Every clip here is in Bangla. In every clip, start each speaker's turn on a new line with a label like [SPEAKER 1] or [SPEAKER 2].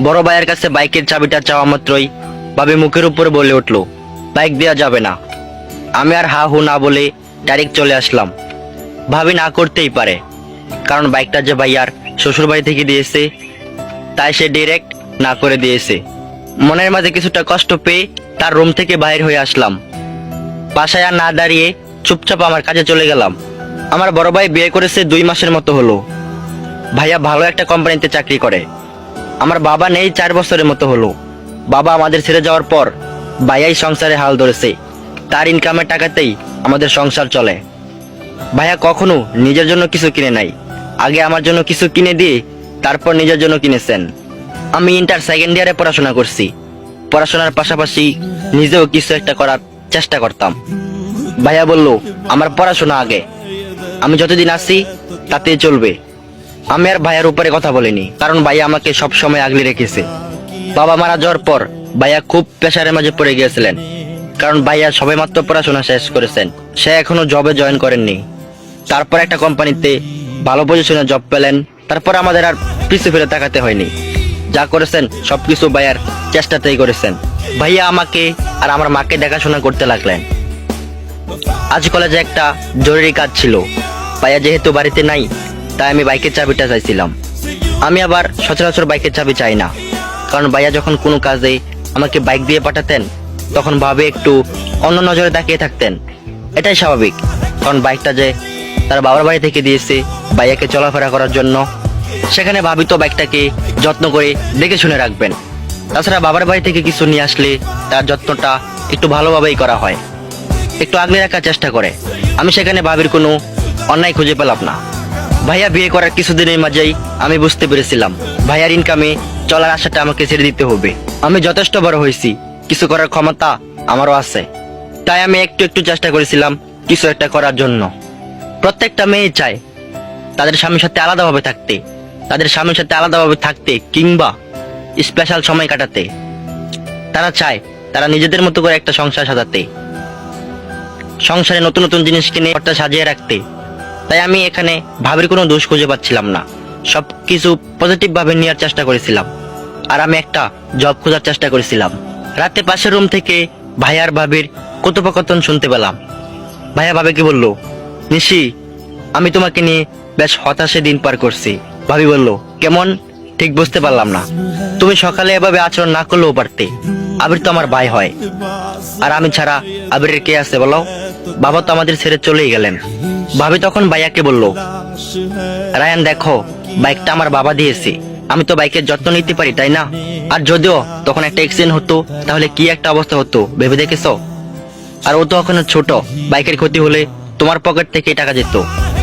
[SPEAKER 1] বড় ভাইয়ের কাছে বাইকের চাবিটা চাওয়া মাত্রই ভাবি মুখের উপরে বলে উঠলো, বাইক দেওয়া যাবে না। আমি আর হা হু না বলে ডাইরেক্ট চলে আসলাম। ভাবি না করতেই পারে, কারণ বাইকটা যে ভাইয়ার শ্বশুর বাড়ি থেকে দিয়েছে, তাই সে ডিরেক্ট না করে দিয়েছে। মনের মাঝে কিছুটা কষ্ট পেয়ে তার রুম থেকে বাইর হয়ে আসলাম। বাসায় আর না দাঁড়িয়ে চুপচাপ আমার কাজে চলে গেলাম। আমার বড় ভাই বিয়ে করেছে 2 মাসের মতো হলো। ভাইয়া ভালো একটা কোম্পানিতে চাকরি করে। আমার বাবা নেই 4 বছরের মতো হলো। বাবা আমাদের ছেড়ে যাওয়ার পর ভাইয়াই সংসারে হাল ধরেছে। তার ইনকামের টাকাতেই আমাদের সংসার চলে। ভাইয়া কখনো নিজের জন্য কিছু কিনে নাই, আগে আমার জন্য কিছু কিনে দিয়ে তারপর নিজের জন্য কিনেছেন। আমি ইন্টার সেকেন্ড ইয়ারে পড়াশোনা করছি। পড়াশোনার পাশাপাশি নিজেও কিছু একটা করার চেষ্টা করতাম। ভাইয়া বলল, আমার পড়াশোনা আগে, আমি যতদিন আছি তাতেই চলবে। আমি আর ভাইয়ার উপরে কথা বলিনি, কারণ ভাইয়া আমাকে সব সময় আগলে রেখেছে। বাবা মারা যাওয়ার পর ভাইয়া খুব প্রেশারের মাঝে পড়ে গিয়েছিলেন, কারণ ভাইয়া সবেমাত্র পড়াশোনা শেষ করেছেন। সে এখনো জবে জয়েন করেননি। তারপর একটা কোম্পানিতে ভালো পজিশনে জব পেলেন। তারপর আমাদের আর পিছু ফিরে তাকাতে হয়নি। যা করেছেন সবকিছু ভাইয়ার চেষ্টাতেই করেছেন। ভাইয়া আমাকে আর আমার মাকে দেখাশোনা করতে লাগলেন। আজ কলেজে একটা জরুরি কাজ ছিল। ভাইয়া যেহেতু বাড়িতে নাই, তাই আমি বাইকের চাবিটা চাইছিলাম। আমি আবার সচরাচর বাইকের চাবি চাই না, কারণ ভাইয়া যখন কোনো কাজে আমাকে বাইক দিয়ে পাঠাতেন, তখন ভাবে একটু অন্য নজরে তাকিয়ে থাকতেন। এটাই স্বাভাবিক, কারণ বাইকটা যে তার বাবার বাড়ি থেকে দিয়েছে ভাইয়াকে চলাফেরা করার জন্য, সেখানে ভাবি তো বাইকটাকে যত্ন করে দেখে শুনে রাখবেন। তাছাড়া বাবার বাড়ি থেকে কিছু নিয়ে আসলে তার যত্নটা একটু ভালোভাবেই করা হয়, একটু আগলে রাখার চেষ্টা করে। আমি সেখানে ভাবির কোনো অন্যায় খুঁজে পেলাম না। ভাইয়া বিয়ে করার কিছুদিনের মাঝেই আমি বুঝতে পেরেছিলাম ভাইয়ার ইনকামে চলার আশাটা আমাকে ছেড়ে দিতে হবে। আমি যথেষ্ট বড় হয়েছি, কিছু করার ক্ষমতা আমারও আছে। তাই আমি একটু একটু চেষ্টা করেছিলাম কিছু একটা করার জন্য। প্রত্যেকটা মেয়ে চায় তাদের স্বামীর সাথে আলাদাভাবে থাকতে, তাদের স্বামীর সাথে আলাদাভাবে থাকতে কিংবা স্পেশাল সময় কাটাতে। তারা চায় তারা নিজেদের মতো করে একটা সংসার সাজাতে, সংসারে নতুন নতুন জিনিস কিনে ঘরটা সাজিয়ে রাখতে। তাই আমি এখানে ভাবির কোনো দোষ খুঁজে পাচ্ছিলাম না। সবকিছু পজিটিভ ভাবে নেওয়ার চেষ্টা করেছিলাম। আর আমি একটা জব খোঁজার চেষ্টা করেছিলাম। রাতে পাশের রুম থেকে ভাইয়ার ভাবির কথোপকথন শুনতে পেলাম। ভাইয়া ভাবিকে বলল, নিশি, আমি তোমাকে নিয়ে বেশ হতাশে দিন পার করছি। ভাবি বলল, কেমন? ঠিক বুঝতে পারলাম না। তুমি সকালে এভাবে আচরণ না করলেও পারতে। আবির তো আমার ভাই হয়, আর আমি ছাড়া আবিরের কে আছে বলো? বাবা তো আমাদের ছেড়ে চলেই গেলেন। ভাবি তখন ভাইয়াকে বলল, রায়ান দেখো, বাইকটা আমার বাবা দিয়েছে, আমি তো বাইকের যত্ন নিতে পারি, তাই না? আর যদিও তখন একটা অ্যাক্সিডেন্ট হতো, তাহলে কি একটা অবস্থা হতো ভেবে দেখেছো? আর ও তো ওখানে ছোট, বাইকের ক্ষতি হলে তোমার পকেট থেকে টাকা যেত।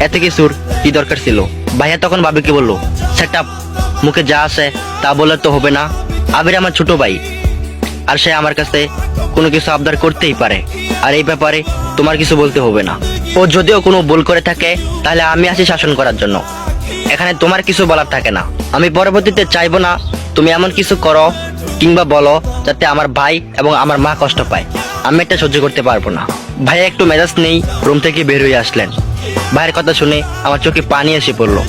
[SPEAKER 1] এত কিছুর কি দরকার ছিল? ভাইয়া তখন ভাবিকে বলল, সেটা মুখে যা আসে তা বলে তো হবে না। আবির আমার ছোট ভাই, আর সে আমার কাছে কোনো কিছু আবদার করতেই পারে। আর এই ব্যাপারে তোমার কিছু বলতে হবে না। ও যদিও কোনো ভুল করে থাকে, তাহলে আমি আছি শাসন করার জন্য। এখানে তোমার কিছু বলার থাকে না। আমি পরবর্তীতে চাইবো না তুমি এমন কিছু করো কিংবা বলো যাতে আমার ভাই এবং আমার মা কষ্ট পায়। আমি এটা সহ্য করতে পারবো না। ভাইয়া একটু মেজাজ নেই রুম থেকে বের হয়ে আসলেন। ভাইয়ের কথা শুনে আমার চোখে পানি এসে পড়লো।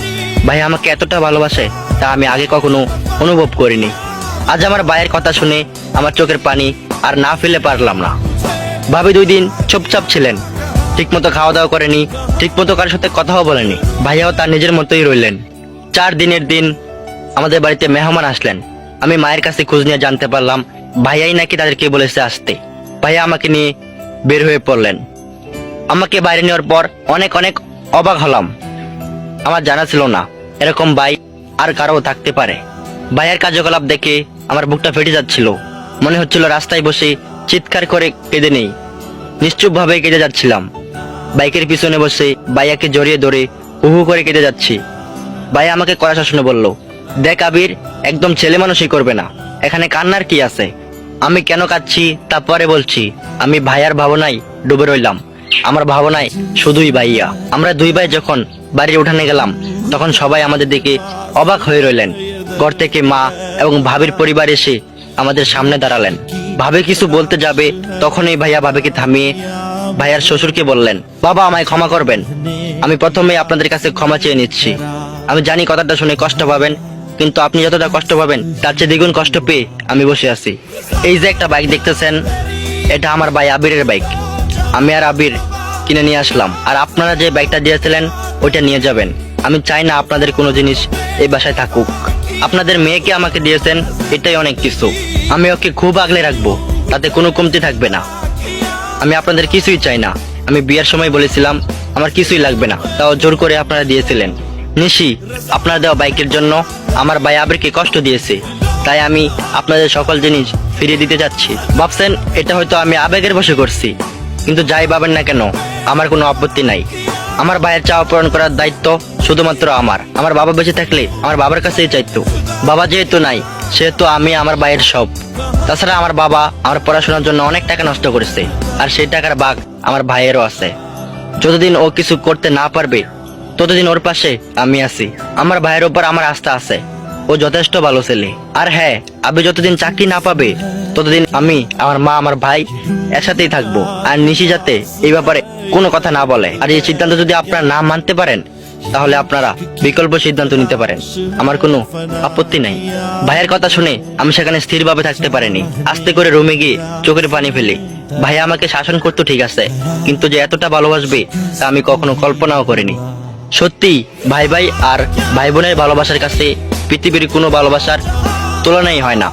[SPEAKER 1] ভাই আমাকে এতটা ভালোবাসে তা আমি আগে কখনো অনুভব করিনি। আজ আমার ভাইয়ের কথা শুনে আমার চোখের পানি আর না ফেলে পারলাম না। ভাবি 2 দিন চুপচাপ ছিলেন, ঠিকমতো খাওয়া দাওয়া করেনি, ঠিকমতো কারোর সাথে কথাও বলেনি। ভাইয়াও তার নিজের মতোই রইলেন। 4 দিনের দিন আমাদের বাড়িতে মেহমান আসলেন। আমি মায়ের কাছে খোঁজ নিয়ে জানতে পারলাম ভাইয়াই নাকি তাদেরকে বলেছে আসতে। ভাইয়া আমাকে নিয়ে বের হয়ে পড়লেন। আমাকে বাইরে নেওয়ার পর অনেক অনেক অবাক হলাম। আমার জানা ছিল না এরকম ভাই আর কারো থাকতে পারে। ভাইয়ের কার্যকলাপ দেখে আমার বুকটা ফেটে যাচ্ছিল। মনে হচ্ছিল রাস্তায় বসে চিৎকার করে কেঁদে নেই। নিশ্চুপ ভাবে কেঁদে যাচ্ছিলাম। বাইকের পিছনে বসে ভাইয়াকে জড়িয়ে ধরে হু হু করে কেঁদে যাচ্ছি। ভাইয়া আমাকে কড়া শাসনে বলল, দেখ আবির, একদম ছেলে মানুষই করবে না, এখানে কান্নার কি আছে? আমি কেন কাঁদছি তা পরে বলছি। আমি ভাইয়ার ভাবনায় ডুবে রইলাম। আমার ভাবনায় শুধুই ভাইয়া। আমরা 2 ভাই যখন বাড়ির উঠানে গেলাম, তখন সবাই আমাদের দিকে অবাক হয়ে রইলেন। ঘর থেকে মা এবং ভাবির পরিবার এসে আমাদের সামনে দাঁড়ালেন। ভাবি কিছু বলতে যাবে, তখনই ভাইয়া ভাবিকে থামিয়ে ভাইয়ার শ্বশুরকে বললেন, বাবা আমায় ক্ষমা করবেন, আমি প্রথমে আপনাদের কাছে ক্ষমা চেয়ে নিচ্ছি। আমি জানি কথাটা শুনে কষ্ট পাবেন, কিন্তু আপনি যতটা কষ্ট পাবেন তার চেয়ে দ্বিগুণ কষ্ট পেয়ে আমি বসে আছি। এই যে একটা বাইক দেখতেছেন, এটা আমার ভাই আবিরের বাইক। আমি আর আবির কিনে নিয়ে আসলাম, আর আপনারা যে বাইকটা দিয়েছিলেন ওইটা নিয়ে যাবেন। আমি চাই না আপনাদের কোনো জিনিস এই বাসায় থাকুক। আপনাদের মেয়েকে আমাকে দিয়েছেন, এটাই অনেক কিছু। আমি ওকে খুব আগলে রাখবো, তাতে কোনো কমতি থাকবে না। আমি আপনাদের কিছুই চাই না। আমি বিয়ের সময় বলেছিলাম আমার কিছুই লাগবে না, তাও জোর করে আপনারা দিয়েছিলেন। নিশি, আপনার দেওয়া বাইকের জন্য আমার ভাই আবিরকে কষ্ট দিয়েছে, তাই আমি আপনাদের সকল জিনিস ফিরিয়ে দিতে চাচ্ছি। ভাবছেন এটা হয়তো আমি আবেগের বশে করছি, কিন্তু যাই ভাবেন না কেন আমার কোনো আপত্তি নাই। আমার ভাইয়ের চাওয়া পূরণ করার দায়িত্ব শুধুমাত্র আমার। আমার বাবা বেঁচে থাকলে আমার বাবার কাছেই চাইতো। বাবা যেহেতু নাই, সেহেতু আমি আমার ভাইয়ের সব। তাছাড়া আমার বাবা আমার পড়াশোনার জন্য অনেক টাকা নষ্ট করেছে, আর সেই টাকার ভাগ আমার ভাইয়েরও আছে। যতদিন ও কিছু করতে না পারবে ততদিন ওর পাশে আমি আছি। আমার ভাইয়ের উপর আমার আস্থা আছে, ও যথেষ্ট ভালো ছেলে। আর হ্যাঁ, আবি যতদিন চাকরি না পাবে ততদিন আমি, আমার মা, আমার ভাই একসাথেই থাকবো। আর নিশি যাতে এই ব্যাপারে কোনো কথা না বলে। আর এই সিদ্ধান্ত যদি আপনারা না মানতে পারেন তাহলে আপনারা বিকল্প সিদ্ধান্ত নিতে পারেন, আমার কোনো আপত্তি নাই। ভাইয়ের কথা শুনে আমি সেখানে স্থিরভাবে থাকতে পারিনি। আস্তে করে রুমে গিয়ে চোখের পানি ফেলি। ভাই আমাকে শাসন করতো ঠিক আছে, কিন্তু যে এতটা ভালোবাসবে তা আমি কখনো কল্পনাও করিনি। সত্যি ভাই ভাই আর ভাই বোনের ভালোবাসার কাছে পৃথিবীর কোনো ভালোবাসার তুলনাই হয় না।